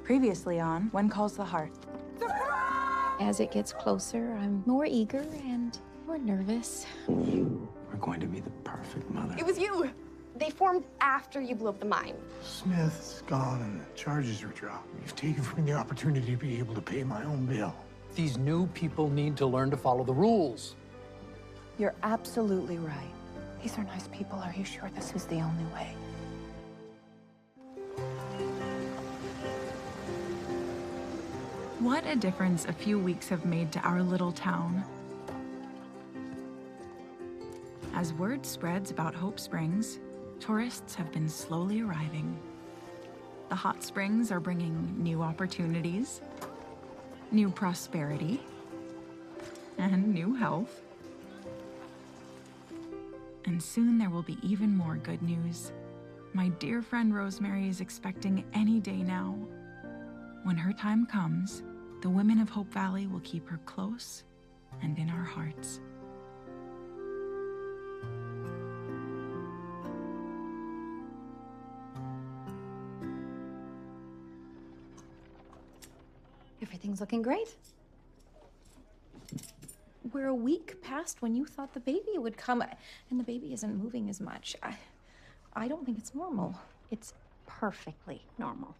Previously on When Calls the Heart. As it gets closer, I'm more eager and more nervous. You are going to be the perfect mother. It was you! They formed after you blew up the mine. Smith's gone and the charges are dropped. You've taken from me the opportunity to be able to pay my own bill. These new people need to learn to follow the rules. You're absolutely right. These are nice people. Are you sure this is the only way? What a difference a few weeks have made to our little town. As word spreads about Hope Springs, tourists have been slowly arriving. The hot springs are bringing new opportunities, new prosperity, and new health. And soon there will be even more good news. My dear friend Rosemary is expecting any day now. When her time comes, the women of Hope Valley will keep her close and in our hearts. Everything's looking great. We're a week past when you thought the baby would come, and the baby isn't moving as much. I don't think it's normal. It's perfectly normal.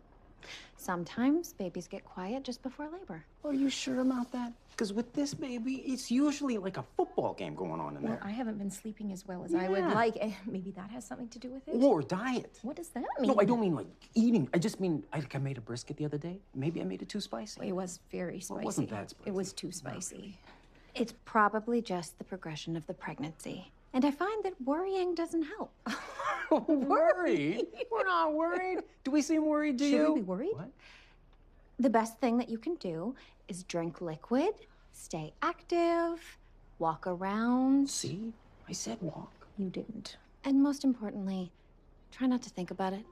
Sometimes babies get quiet just before labor. Are you sure about that? Because with this baby, it's usually like a football game going on in Well, there. I haven't been sleeping as well as I would like. Maybe that has something to do with it? Or diet. What does that mean? No, I don't mean like eating. I just mean I made a brisket the other day. Maybe I made it too spicy. It was very spicy. Well, it wasn't that spicy. It was too spicy. It's probably just the progression of the pregnancy. And I find that worrying doesn't help. Worried? We're not worried. Do we seem worried to you? Should we be worried? What? The best thing that you can do is drink liquid, stay active, walk around. See? I said walk. You didn't. And most importantly, try not to think about it.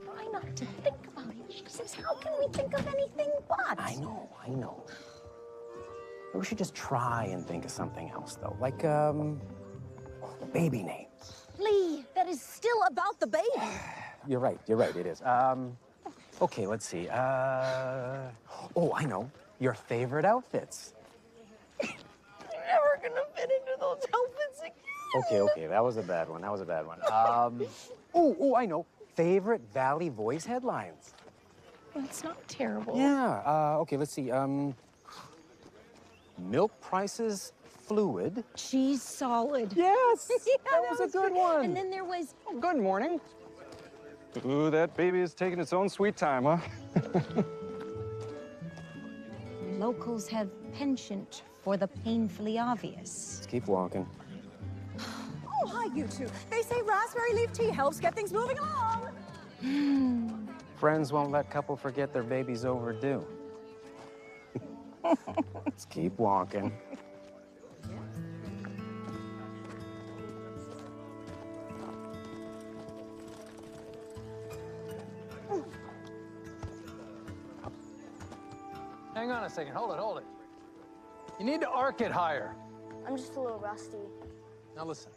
Try not to think about it. Jesus, how can we think of anything but? I know. We should just try and think of something else, though. Like, baby names. Lee, that is still about the baby. You're right, it is. Okay, let's see. Oh, I know. Your favorite outfits. You're never gonna fit into those outfits again. Okay, that was a bad one. Oh, I know. Favorite Valley Voice headlines. That's not terrible. Yeah, okay, let's see. Milk prices fluid. Cheese solid. Yes! Yeah, that was a good one. And then there was... Oh, good morning. Ooh, that baby is taking its own sweet time, huh? Locals have penchant for the painfully obvious. Let's keep walking. Oh, hi, you two. They say raspberry leaf tea helps get things moving along. Friends won't let couple forget their baby's overdue. Let's keep walking. Hang on a second. Hold it. You need to arc it higher. I'm just a little rusty. Now listen,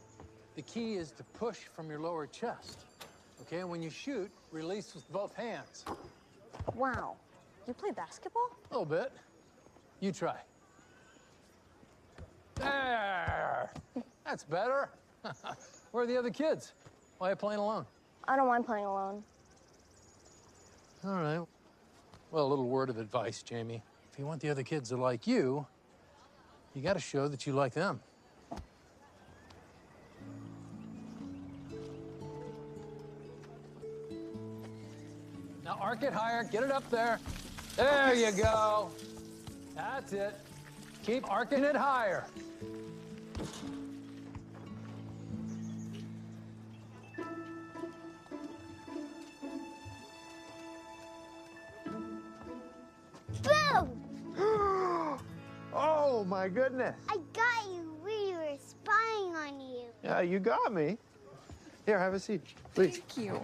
the key is to push from your lower chest. Okay, and when you shoot, release with both hands. Wow. You play basketball? A little bit. You try. There! That's better. Where are the other kids? Why are you playing alone? I don't mind playing alone. All right. Well, a little word of advice, Jamie. If you want the other kids to like you, you got to show that you like them. Now arc it higher, get it up there. There you go. That's it. Keep arcing it higher. Boom! Oh, my goodness. I got you. We were spying on you. Yeah, you got me. Here, have a seat, please. Thank you.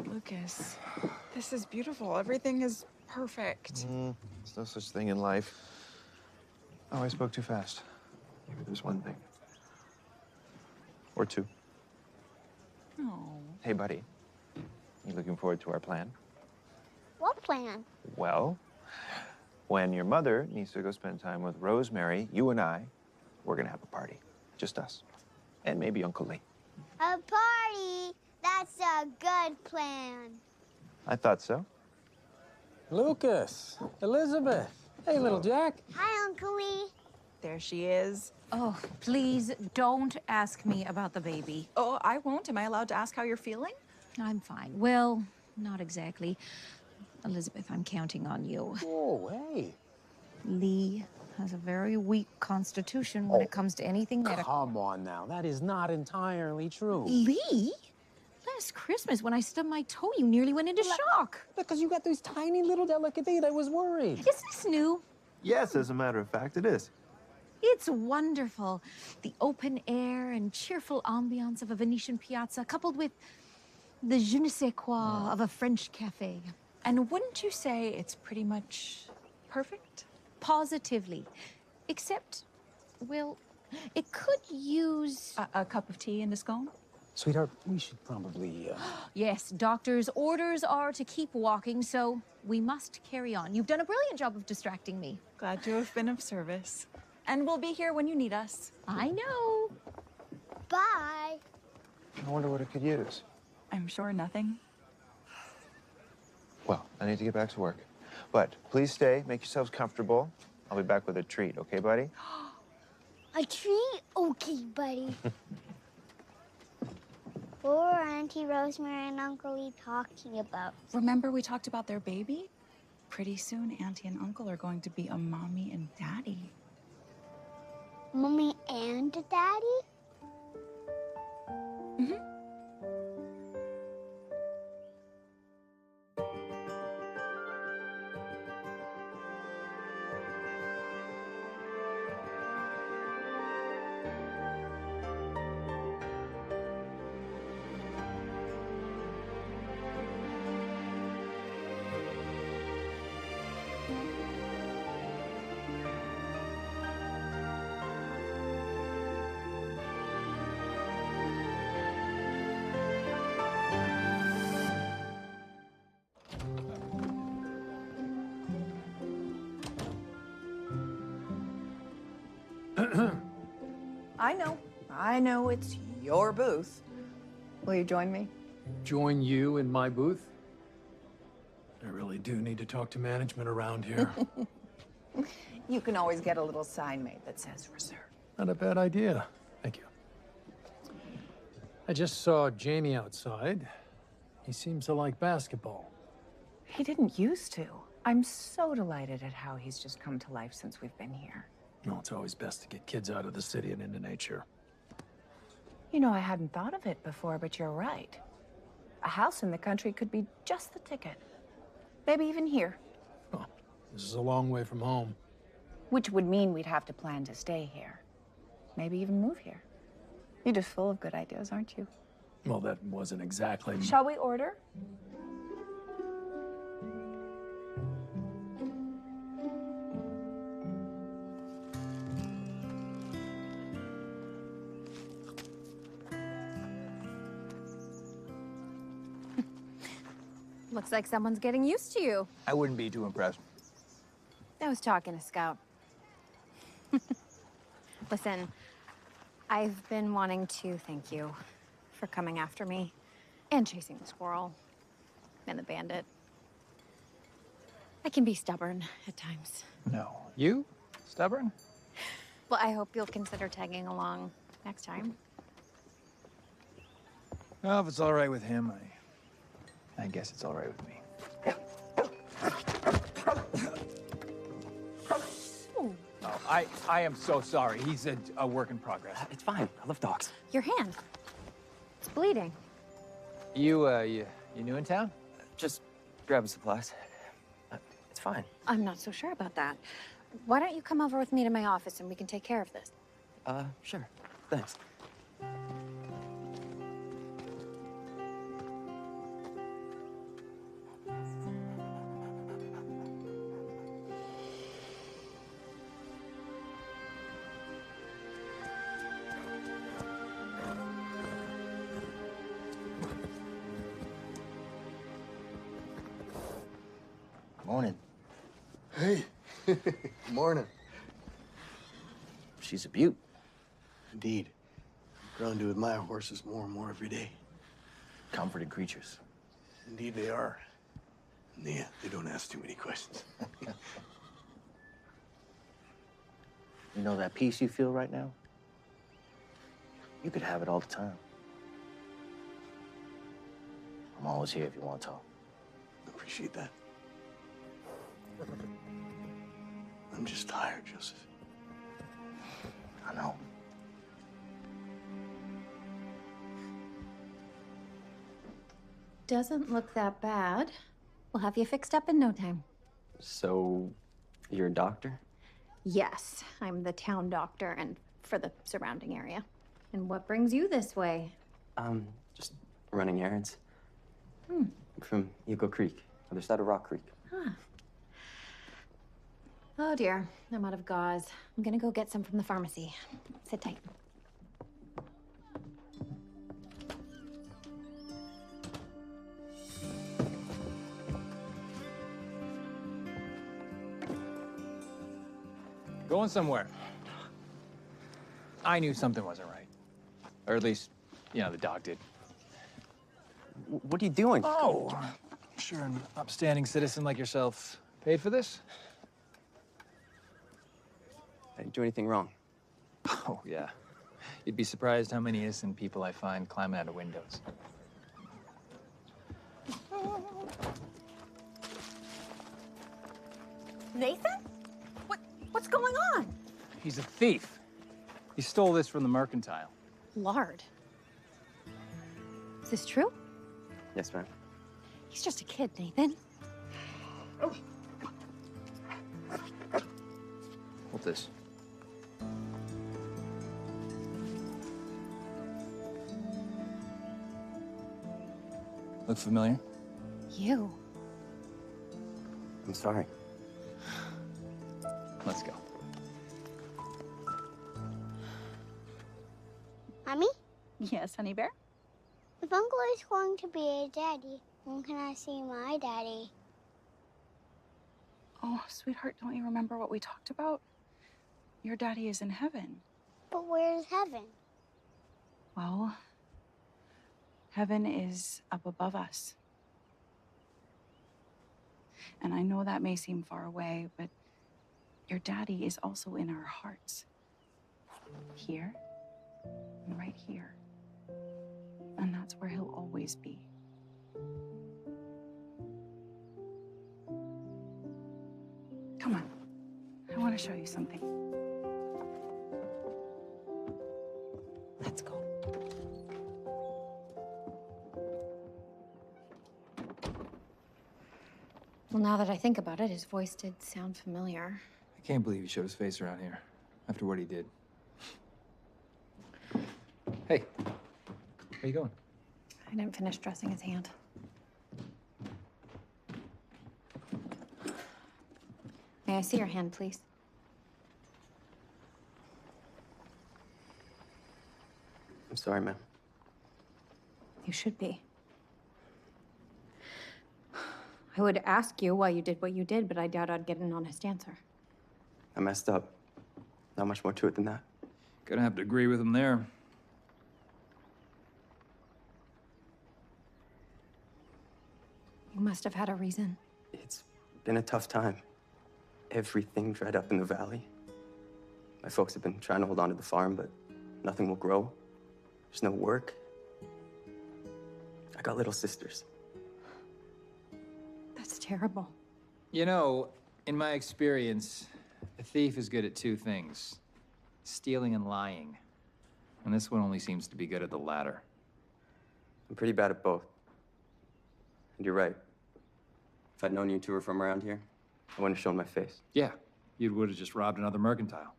Lucas, this is beautiful. Everything is perfect. There's no such thing in life. Oh, I spoke too fast. Maybe there's one thing. Or two. Oh. Hey, buddy. You looking forward to our plan? What plan? Well, when your mother needs to go spend time with Rosemary, you and I, we're gonna have a party. Just us. And maybe Uncle Lee. A party? That's a good plan. I thought so. Lucas, Elizabeth. Hey, little Jack. Hi, Uncle Lee. There she is. Oh, please don't ask me about the baby. Oh, I won't. Am I allowed to ask how you're feeling? I'm fine. Well, not exactly. Elizabeth, I'm counting on you. Oh, hey. Lee has a very weak constitution when it comes to anything that... Come on now. That is not entirely true. Lee? Last Christmas, when I stubbed my toe, you nearly went into shock. Because you got these tiny little delicate teeth. I was worried. Is this new? Yes, as a matter of fact, it is. It's wonderful. The open air and cheerful ambiance of a Venetian piazza, coupled with the je ne sais quoi of a French cafe. And wouldn't you say it's pretty much perfect? Positively. Except, well, it could use... A cup of tea and a scone? Sweetheart, we should probably, Yes, doctor's orders are to keep walking, so we must carry on. You've done a brilliant job of distracting me. Glad to have been of service. And we'll be here when you need us. I know. Bye. I wonder what it could use. I'm sure nothing. Well, I need to get back to work. But please stay, make yourselves comfortable. I'll be back with a treat, okay, buddy? A treat? Okay, buddy. What were Auntie Rosemary and Uncle Lee talking about? Remember we talked about their baby? Pretty soon, Auntie and Uncle are going to be a mommy and daddy. Mommy and Daddy? Mm-hmm. I know it's your booth. Will you join me? join you in my booth? I really do need to talk to management around here. You can always get a little sign made that says reserve. Not a bad idea. Thank you. I just saw Jamie outside. He seems to like basketball. He didn't used to. I'm so delighted at how he's just come to life since we've been here. Well, it's always best to get kids out of the city and into nature. You know, I hadn't thought of it before, but you're right. A house in the country could be just the ticket. Maybe even here. Oh, this is a long way from home. Which would mean we'd have to plan to stay here. Maybe even move here. You're just full of good ideas, aren't you? Well, that wasn't exactly... Shall we order? Looks like someone's getting used to you. I wouldn't be too impressed. I was talking to Scout. Listen, I've been wanting to thank you for coming after me and chasing the squirrel and the bandit. I can be stubborn at times. No. You? Stubborn? Well, I hope you'll consider tagging along next time. Well, if it's all right with him, I guess it's all right with me. Oh, I am so sorry. He's a work in progress. It's fine. I love dogs. Your hand. It's bleeding. You new in town? Just grabbing supplies. It's fine. I'm not so sure about that. Why don't you come over with me to my office and we can take care of this? Sure. Thanks. Morning. Hey. Morning. She's a beaut. Indeed. Grown to admire horses more and more every day. Comforted creatures. Indeed they are. And they don't ask too many questions. You know that peace you feel right now? You could have it all the time. I'm always here if you want to talk. Appreciate that. I'm just tired, Joseph. I know. Doesn't look that bad. We'll have you fixed up in no time. So, you're a doctor? Yes, I'm the town doctor and for the surrounding area. And what brings you this way? Just running errands. Hmm. From Eagle Creek, other side of Rock Creek. Huh. Oh dear, I'm out of gauze. I'm gonna go get some from the pharmacy. Sit tight. Going somewhere. I knew something wasn't right. Or at least, you know, the doc did. What are you doing? Oh, sure, an upstanding citizen like yourself paid for this? I didn't do anything wrong. Oh, yeah. You'd be surprised how many innocent people I find climbing out of windows. Nathan? What's going on? He's a thief. He stole this from the mercantile. Lard. Is this true? Yes, ma'am. He's just a kid, Nathan. Hold this. Look familiar? You. I'm sorry. Let's go. Mommy, Yes, honey bear? if Uncle is going to be a daddy, when can I see my daddy? Oh, sweetheart, don't you remember what we talked about? Your daddy is in heaven. But where's heaven? Well, heaven is up above us. And I know that may seem far away, but your daddy is also in our hearts. Here and right here. And that's where he'll always be. Come on. I want to show you something. Let's go. Well, now that I think about it, his voice did sound familiar. I can't believe he showed his face around here after what he did. Hey, where you going? I didn't finish dressing his hand. May I see your hand, please? I'm sorry, ma'am. You should be. I would ask you why you did what you did, but I doubt I'd get an honest answer. I messed up. Not much more to it than that. Gonna have to agree with him there. You must have had a reason. It's been a tough time. Everything dried up in the valley. My folks have been trying to hold on to the farm, but nothing will grow. There's no work. I got little sisters. That's terrible. You know, in my experience, a thief is good at two things: stealing and lying. And this one only seems to be good at the latter. I'm pretty bad at both. And you're right. If I'd known you two were from around here, I wouldn't have shown my face. Yeah, you would have just robbed another mercantile.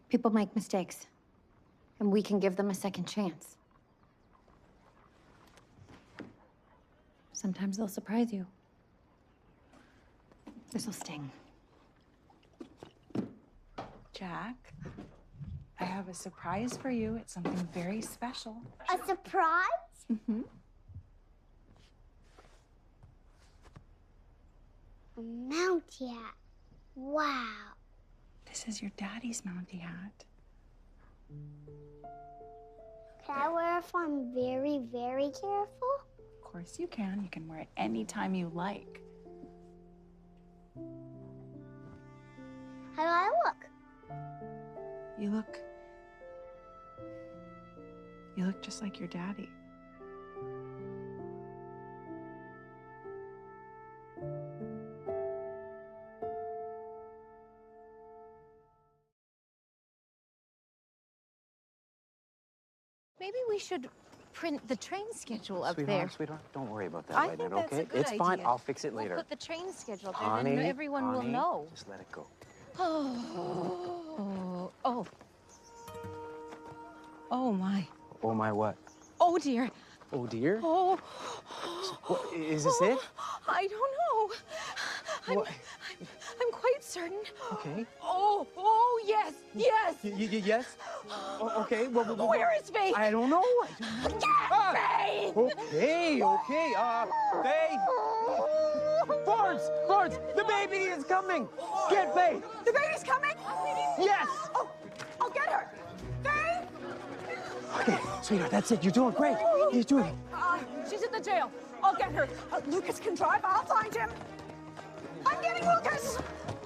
People make mistakes, and we can give them a second chance. Sometimes they'll surprise you. This'll sting. Jack, I have a surprise for you. It's something very special. A surprise? Mm-hmm. A Mountie hat. Wow. This is your daddy's Mountie hat. Can I wear it if I'm very, very careful? Of course you can. You can wear it anytime you like. How do I look? You look just like your daddy. Maybe we should print the train schedule up Sweetheart, there. sweetheart, don't worry about that I right think now, that's okay? a good It's fine. idea. I'll fix it later. We'll put the train schedule up there, Honey, then everyone will honey, know. just let it go. Oh my. Oh, my what? Oh dear. Oh, dear? Oh. What, is this it? I don't know. I'm quite certain. Okay. Oh, yes, yes. Yes? Okay. Where is Faith? I don't know. Get Faith! Okay. Faith! Florence, the baby is coming. Get Faith. The baby's coming? Yes. Oh, I'll get her. Faith! Okay, sweetheart, that's it. You're doing great. You're doing it. She's at the jail. I'll get her. Lucas can drive. I'll find him. I'm getting Lucas.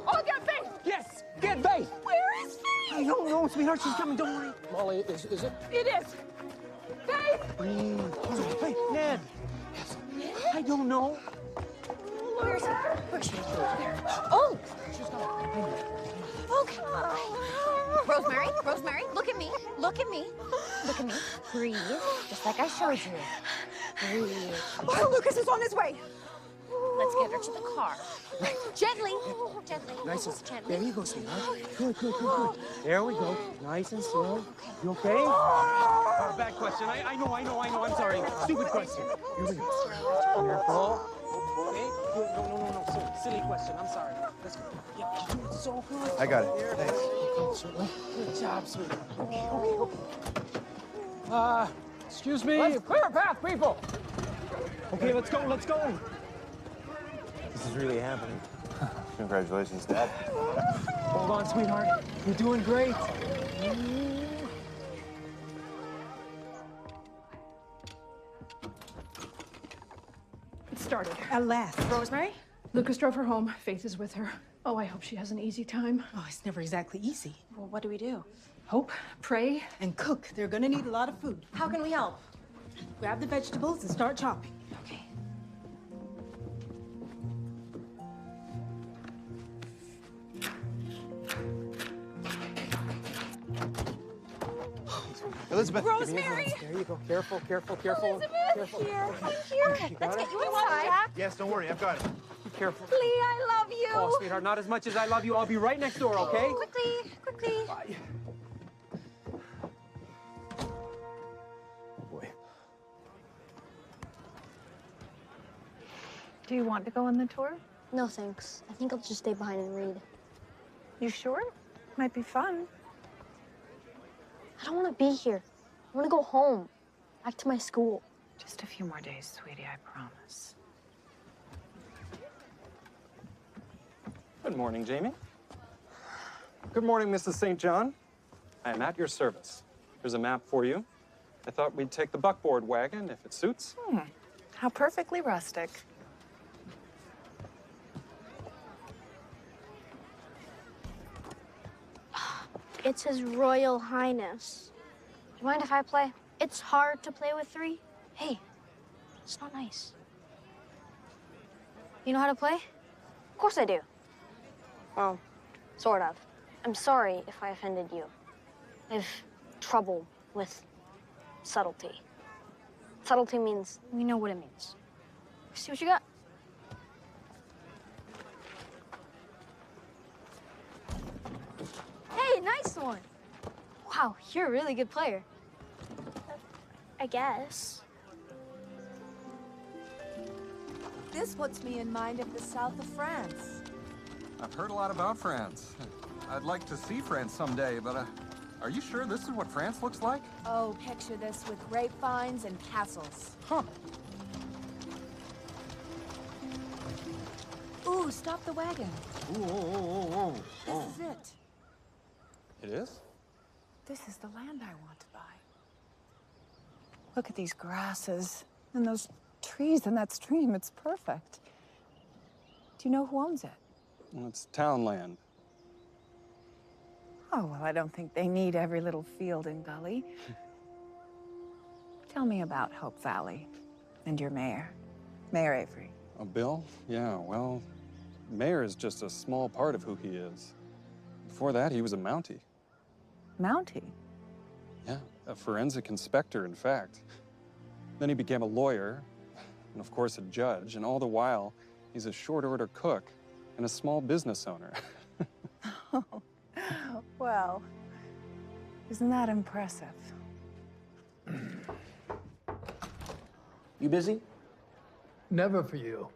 I'll get Faith. Yes, get Faith. Where is Faith? I don't know, sweetheart. She's coming. Don't worry. Molly, is it? It is. Faith. Breathe. Hey, Ned. Yes. I don't know. Where's he? Where's she? Oh. She's gone. Okay. Rosemary, look at me. Look at me. Look at me. Breathe, just like I showed you. Breathe. Oh, Lucas is on his way. Let's get her to the car. Right. Gently. Nice and Gently. there you go, sweetheart. Good. There we go. Nice and slow. You okay? Bad question. I know. I'm sorry. Stupid question. Here we go. Careful. Okay. No. Silly question. I'm sorry. Let's go. Yeah, you're doing so good. I got it. There. Thanks. Okay, good job, sweetheart. Okay. Excuse me. Clear path, people. Okay, let's go. This is really happening. Congratulations, Dad. Hold on, sweetheart. You're doing great. It started. At last. Rosemary? Lucas drove her home. Faith is with her. Oh, I hope she has an easy time. Oh, it's never exactly easy. Well, what do we do? Hope, pray, and cook. They're gonna need a lot of food. How can we help? Grab the vegetables and start chopping. Okay. Elizabeth. Rosemary! There you go. Careful. Elizabeth, Careful. here. Okay, let's get you inside. Yes, don't worry. I've got it. Be careful. Lee, I love you. Oh, sweetheart, not as much as I love you. I'll be right next door, okay? Quickly. Bye. Oh, boy. Do you want to go on the tour? No, thanks. I think I'll just stay behind and read. You sure? Might be fun. I don't want to be here. I want to go home. Back to my school. Just a few more days, sweetie, I promise. Good morning, Jamie. Good morning, Mrs. St. John. I am at your service. Here's a map for you. I thought we'd take the buckboard wagon if it suits. How perfectly rustic. It's His Royal Highness. Do you mind if I play? It's hard to play with 3. Hey, it's not nice. You know how to play? Of course I do. Well, sort of. I'm sorry if I offended you. I have trouble with subtlety. Subtlety means, we know what it means. See what you got? Hey, nice one. Wow, you're a really good player. I guess. This puts me in mind of the south of France. I've heard a lot about France. I'd like to see France someday, but are you sure this is what France looks like? Oh, picture this with grapevines and castles. Huh. Ooh, Ooh, stop the wagon. Ooh. This is it. It is? This is the land I want to buy. Look at these grasses and those trees and that stream. It's perfect. Do you know who owns it? Well, it's town land. Oh, well, I don't think they need every little field and gully. Tell me about Hope Valley and your mayor, Mayor Avery. Oh, Bill? Yeah, well, Mayor is just a small part of who he is. Before that, he was a Mountie. Mountie? Yeah, a forensic inspector, in fact. Then he became a lawyer, and of course a judge, and all the while, he's a short-order cook and a small business owner. Well, isn't that impressive? You busy? Never for you.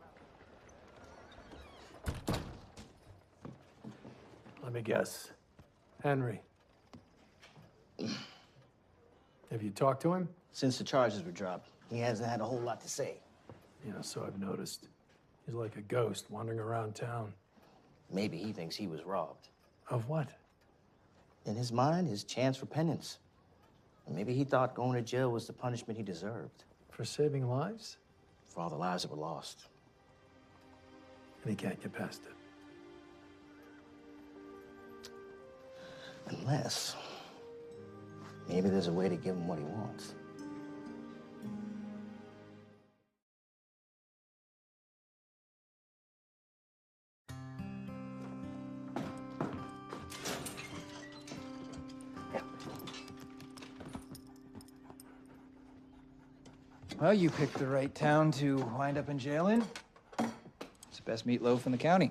Let me guess. Henry. Have you talked to him? Since the charges were dropped, he hasn't had a whole lot to say. Yeah, so I've noticed. He's like a ghost wandering around town. Maybe he thinks he was robbed. Of what? In his mind, his chance for penance. And maybe he thought going to jail was the punishment he deserved. For saving lives? For all the lives that were lost. And he can't get past it. Unless, maybe there's a way to give him what he wants. Well, you picked the right town to wind up in jail in. It's the best meatloaf in the county.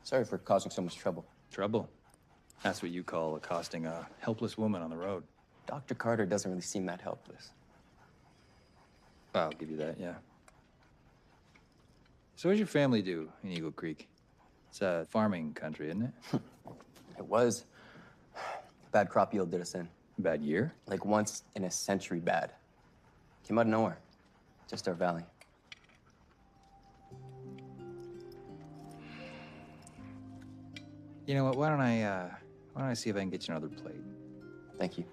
Sorry for causing so much trouble. Trouble? That's what you call accosting a helpless woman on the road. Dr. Carter doesn't really seem that helpless. I'll give you that, yeah. So what does your family do in Eagle Creek? It's a farming country, isn't it? It was. Bad crop yield did us in. Bad year? Like once in a century bad. Came out of nowhere. Just our valley. You know what, why don't I see if I can get you another plate? Thank you.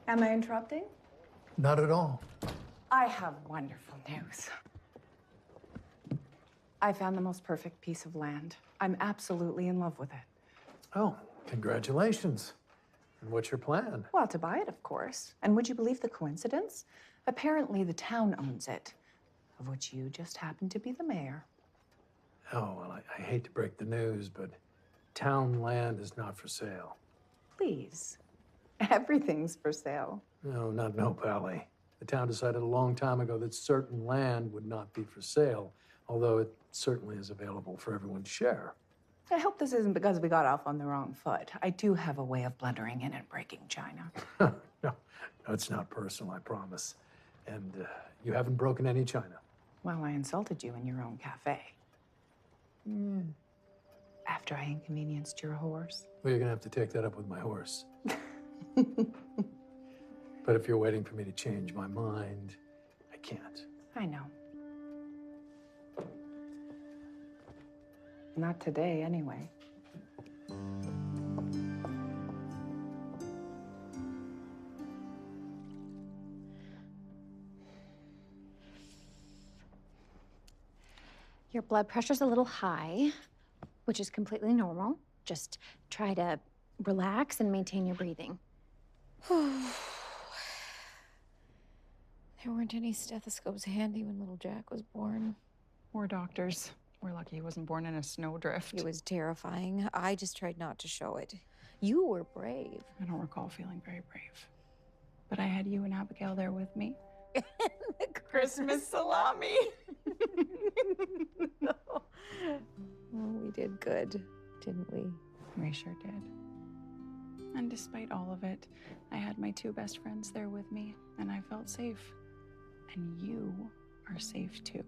Am I interrupting? Not at all. I have wonderful news. I found the most perfect piece of land. I'm absolutely in love with it. Oh, congratulations. And what's your plan? Well, to buy it, of course. And would you believe the coincidence? Apparently, the town owns it, of which you just happen to be the mayor. Oh, well, I hate to break the news, but town land is not for sale. Please. Everything's for sale. No, not in Hope Valley. The town decided a long time ago that certain land would not be for sale, although it certainly is available for everyone to share. I hope this isn't because we got off on the wrong foot. I do have a way of blundering in and breaking China. No, it's not personal, I promise. And you haven't broken any china. Well, I insulted you in your own cafe. After I inconvenienced your horse. Well, you're gonna have to take that up with my horse. But if you're waiting for me to change my mind, I can't. I know. Not today, anyway. Your blood pressure's a little high, which is completely normal. Just try to relax and maintain your breathing. There weren't any stethoscopes handy when little Jack was born. We're doctors. We're lucky he wasn't born in a snowdrift. It was terrifying. I just tried not to show it. You were brave. I don't recall feeling very brave. But I had you and Abigail there with me. The Christmas salami. Well, we did good, didn't we? We sure did. And despite all of it, I had my two best friends there with me, and I felt safe. And you are safe too.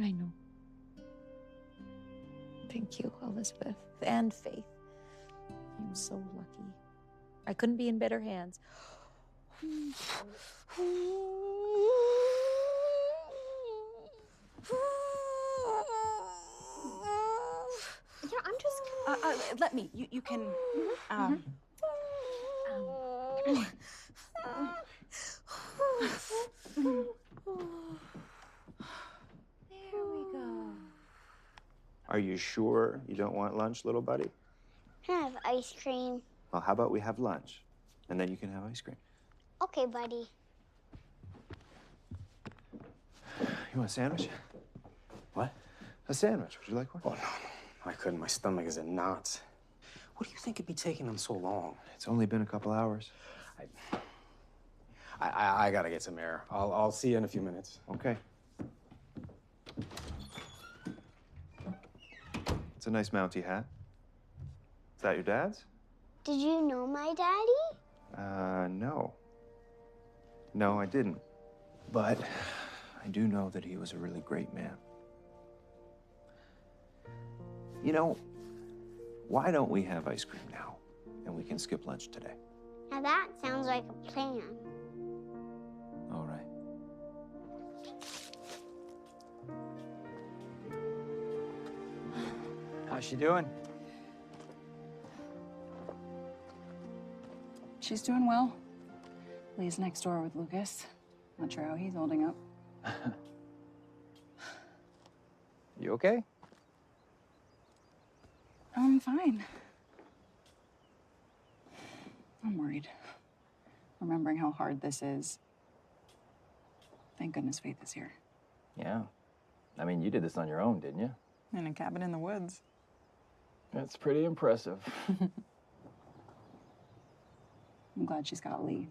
I know. Thank you, Elizabeth and Faith. I'm so lucky. I couldn't be in better hands. Yeah, I'm just. Let me. You can. There we go. Are you sure you don't want lunch, little buddy? Can I have ice cream? Well, how about we have lunch, and then you can have ice cream. Okay, buddy. You want a sandwich? What? A sandwich. Would you like one? Oh, no. I couldn't. My stomach is in knots. What do you think it'd be taking them so long? It's only been a couple hours. I gotta get some air. I'll see you in a few minutes. Okay. It's a nice Mountie hat. Is that your dad's? Did you know my daddy? No. No, I didn't. But I do know that he was a really great man. You know, why don't we have ice cream now? And we can skip lunch today. Now that sounds like a plan. All right. How's she doing? She's doing well. Lee's next door with Lucas. Not sure how he's holding up. You okay? I'm fine. I'm worried. Remembering how hard this is. Thank goodness Faith is here. Yeah. I mean, you did this on your own, didn't you? In a cabin in the woods. That's pretty impressive. I'm glad she's got Lee.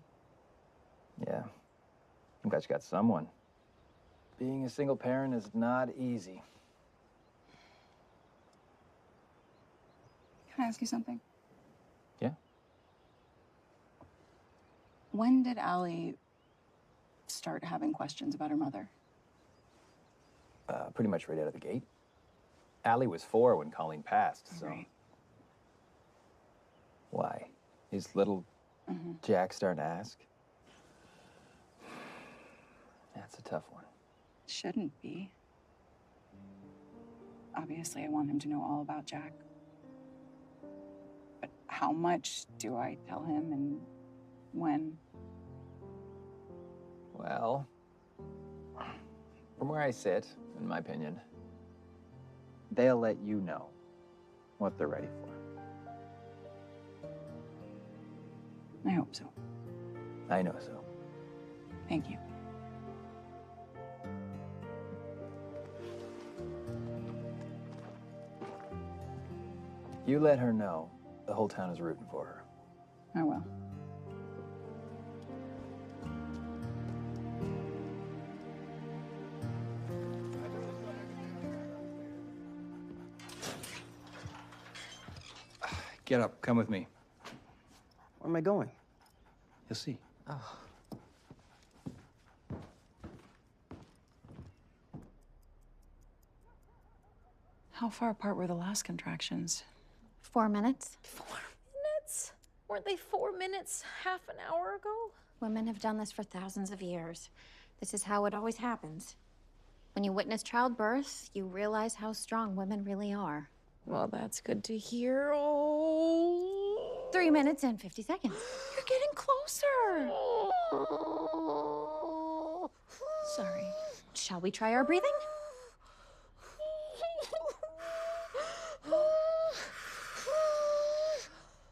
Yeah. I'm glad you got someone. Being a single parent is not easy. Can I ask you something? Yeah? When did Allie start having questions about her mother? Pretty much right out of the gate. Allie was 4 when Colleen passed, so... Right. Why? Is little Jack starting to ask? That's a tough one. Shouldn't be. Obviously, I want him to know all about Jack. But how much do I tell him and when? Well, from where I sit, in my opinion, they'll let you know what they're ready for. I hope so. I know so. Thank you. You let her know the whole town is rooting for her. I will. Get up. Come with me. Where am I going? You'll see. Oh. How far apart were the last contractions? 4 minutes. 4 minutes? Weren't they 4 minutes half an hour ago? Women have done this for thousands of years. This is how it always happens. When you witness childbirth, you realize how strong women really are. Well, that's good to hear. Oh. 3 minutes and 50 seconds. You're getting closer. Sorry. Shall we try our breathing?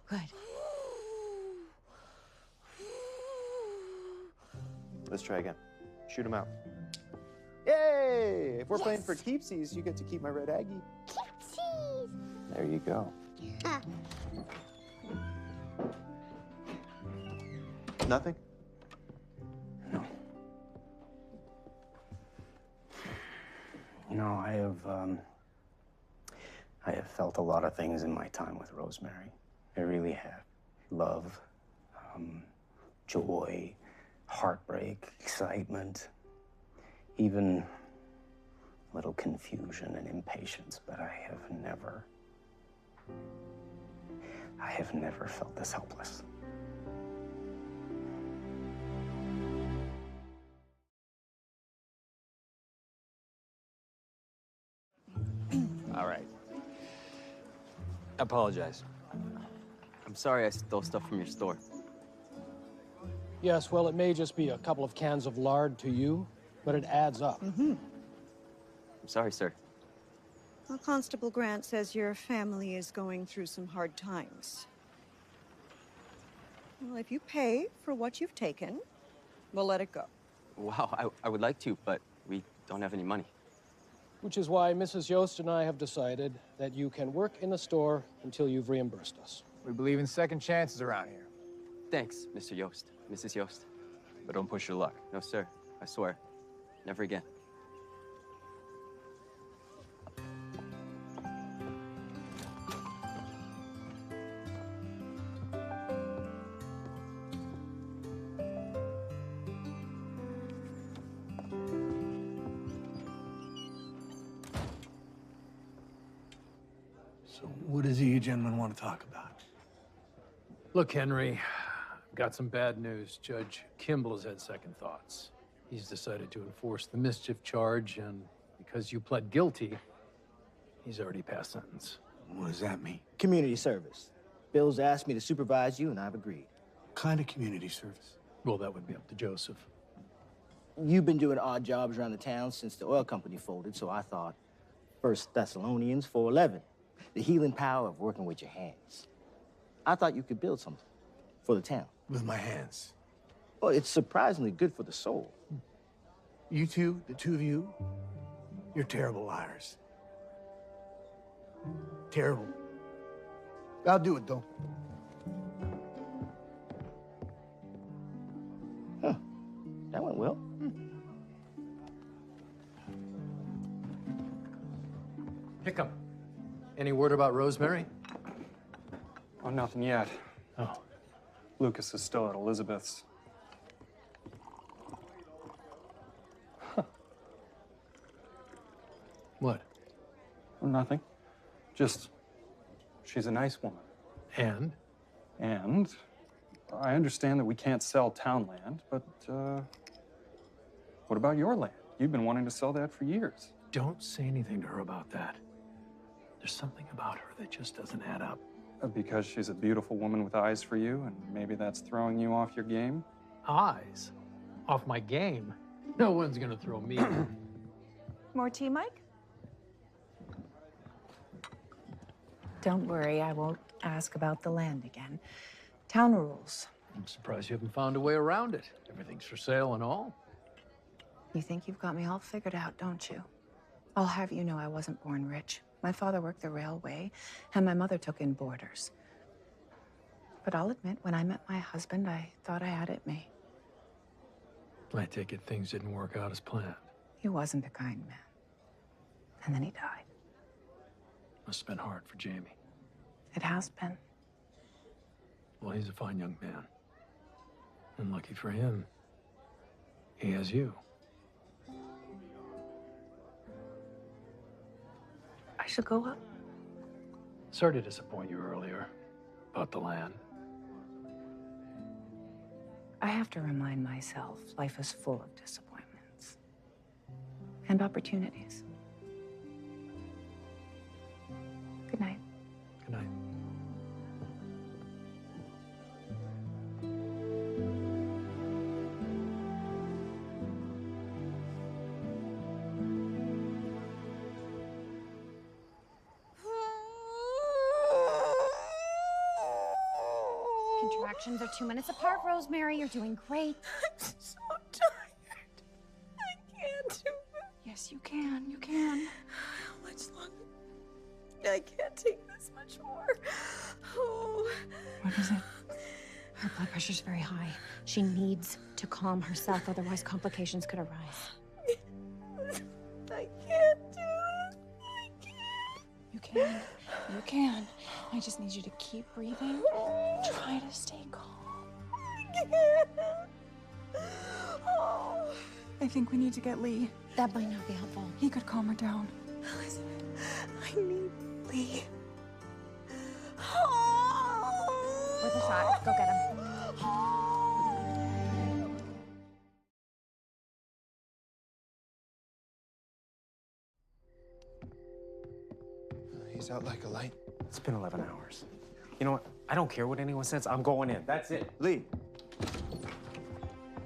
Good. Let's try again. Shoot him out. Yay! If we're playing for keepsies, you get to keep my red Aggie. Keepsies! There you go. Nothing? No. You know, I have felt a lot of things in my time with Rosemary. I really have. Love, joy, heartbreak, excitement, even little confusion and impatience, but I have never felt this helpless. All right. Apologize. I'm sorry I stole stuff from your store. Yes, well, it may just be a couple of cans of lard to you, but it adds up. I'm sorry, sir. Well, Constable Grant says your family is going through some hard times. Well, if you pay for what you've taken, we'll let it go. Wow, I would like to, but we don't have any money. Which is why Mrs. Yost and I have decided that you can work in the store until you've reimbursed us. We believe in second chances around here. Thanks, Mr. Yost, Mrs. Yost. But don't push your luck. No, sir. I swear. Never again. So what is it you gentlemen want to talk about? Look, Henry, I've got some bad news. Judge Kimball has had second thoughts. He's decided to enforce the mischief charge, and because you pled guilty, he's already passed sentence. What does that mean? Community service. Bill's asked me to supervise you, and I've agreed. What kind of community service? Well, that would be up to Joseph. You've been doing odd jobs around the town since the oil company folded, so I thought 1 Thessalonians 4:11, the healing power of working with your hands. I thought you could build something for the town. With my hands? Well, it's surprisingly good for the soul. You two, the two of you, you're terrible liars. Terrible. I'll do it, though. Huh. That went well. Hickam, any word about Rosemary? Oh, nothing yet. Oh. Lucas is still at Elizabeth's. What? Oh, nothing. Just, she's a nice woman. And? And I understand that we can't sell town land, but what about your land? You've been wanting to sell that for years. Don't say anything to her about that. There's something about her that just doesn't add up. Because she's a beautiful woman with eyes for you, and maybe that's throwing you off your game? Eyes? Off my game? No one's gonna throw me. More tea, Mike? Don't worry, I won't ask about the land again. Town rules. I'm surprised you haven't found a way around it. Everything's for sale and all. You think you've got me all figured out, don't you? I'll have you know I wasn't born rich. My father worked the railway, and my mother took in boarders. But I'll admit, when I met my husband, I thought I had it made. I take it things didn't work out as planned. He wasn't a kind man. And then he died. Must have been hard for Jamie. It has been. Well, he's a fine young man. And lucky for him, he has you. I should go up. Sorry to disappoint you earlier about the land. I have to remind myself life is full of disappointments and opportunities. Good night. Good night. Contractions are 2 minutes apart, Rosemary. You're doing great. I'm so tired. I can't do it. Yes, you can. You can. How much longer? I can't take this much more. Oh. What is it? Her blood pressure's very high. She needs to calm herself, otherwise complications could arise. I can't do it. I can't. You can. You can. I just need you to keep breathing. Try to stay calm. I can't. Oh. I think we need to get Lee. That might not be helpful. He could calm her down. I need Lee. Worth a shot. Go get him. He's out like a light. It's been 11 hours. You know what? I don't care what anyone says. I'm going in. That's it. Lee.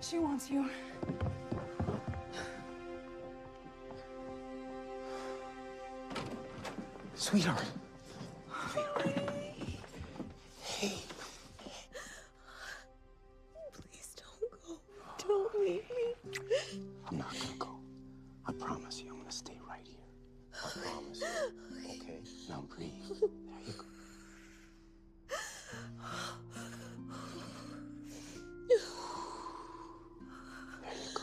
She wants you. Sweetheart. Hey. Please don't go. Don't leave me. I'm not gonna go. I promise you, I'm gonna stay right here. I promise you. Okay? Now breathe. There you go. There you go.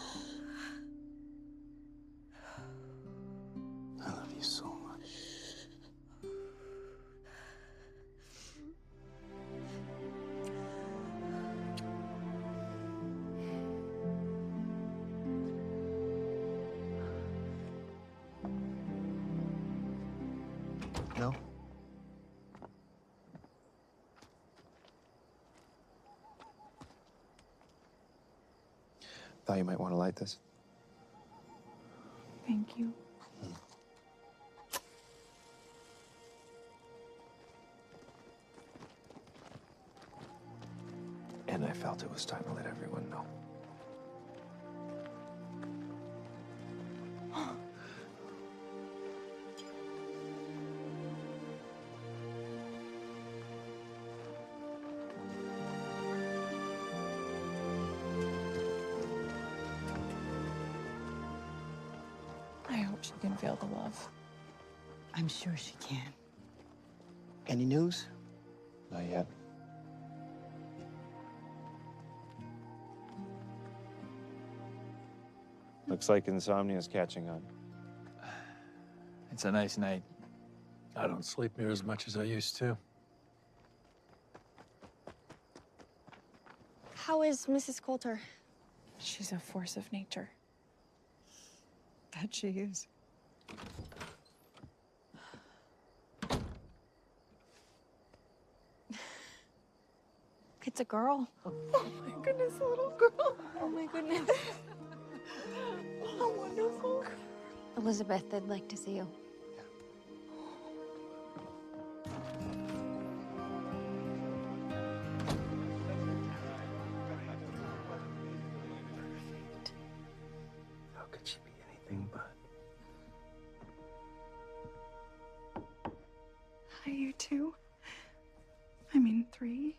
I love you so much. No? Thought you might want to light this. Thank you. And I felt it was time to let everyone know. I hope she can feel the love. I'm sure she can. Any news? Not yet. Looks like insomnia's catching on. It's a nice night. I don't sleep near as much as I used to. How is Mrs. Coulter? She's a force of nature. That she is. It's a girl. Oh my goodness, a little girl. Oh my goodness. How wonderful. Elizabeth, they'd like to see you. How could she be anything but? Hi, you two. I mean, 3.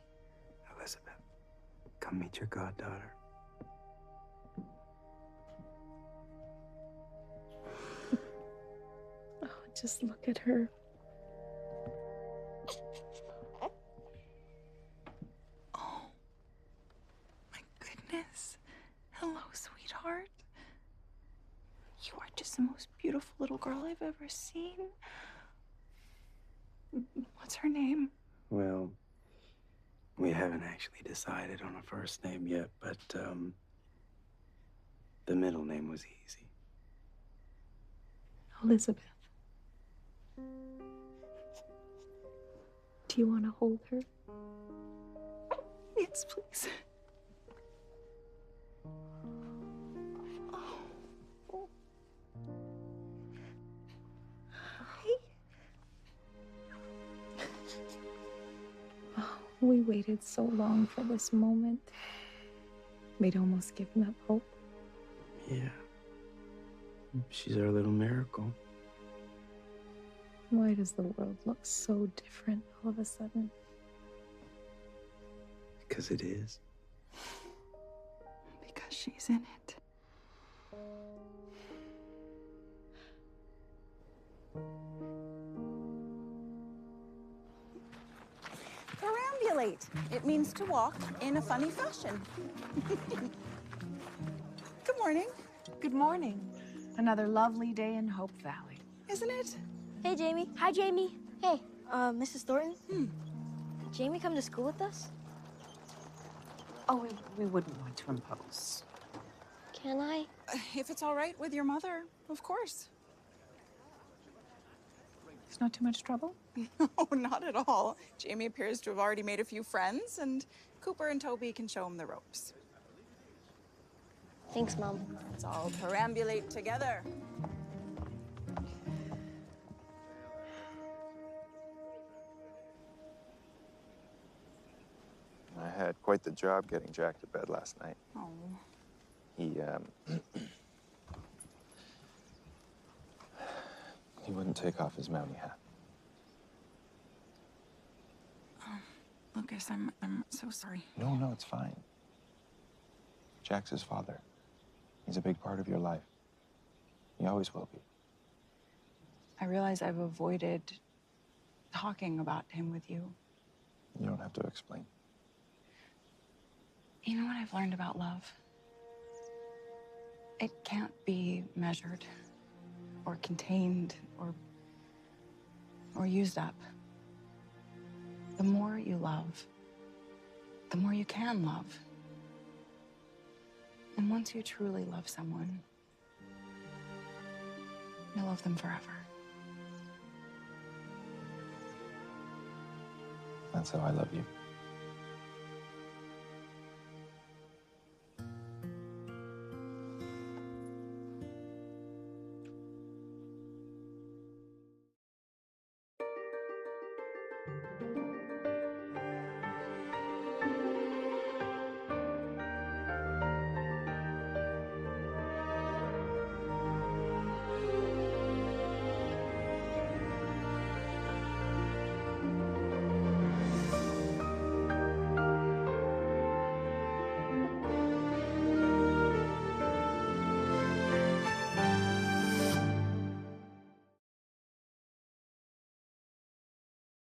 Elizabeth, come meet your goddaughter. Oh, just look at her. Oh, my goodness. Hello, sweetheart. You are just the most beautiful little girl I've ever seen. What's her name? Well, we haven't actually decided on a first name yet, but the middle name was easy. Elizabeth. Do you want to hold her? Yes, please. We waited so long for this moment. We'd almost given up hope. Yeah. She's our little miracle. Why does the world look so different all of a sudden? Because it is. Because she's in it. Perambulate. It means to walk in a funny fashion. Good morning. Good morning. Another lovely day in Hope Valley. Isn't it? Hey, Jamie. Hi, Jamie. Hey, Mrs. Thornton. Did Jamie come to school with us? Oh, we wouldn't want to impose. Can I? If it's all right with your mother, of course. It's not too much trouble? No, not at all. Jamie appears to have already made a few friends, and Cooper and Toby can show him the ropes. Thanks, Mom. Let's all perambulate together. I had quite the job getting Jack to bed last night. Oh. He he wouldn't take off his Mountie hat. Lucas, I'm so sorry. No, it's fine. Jack's his father. He's a big part of your life. He always will be. I realize I've avoided talking about him with you. You don't have to explain. You know what I've learned about love? It can't be measured or contained or used up. The more you love, the more you can love. And once you truly love someone, you'll love them forever. That's how I love you.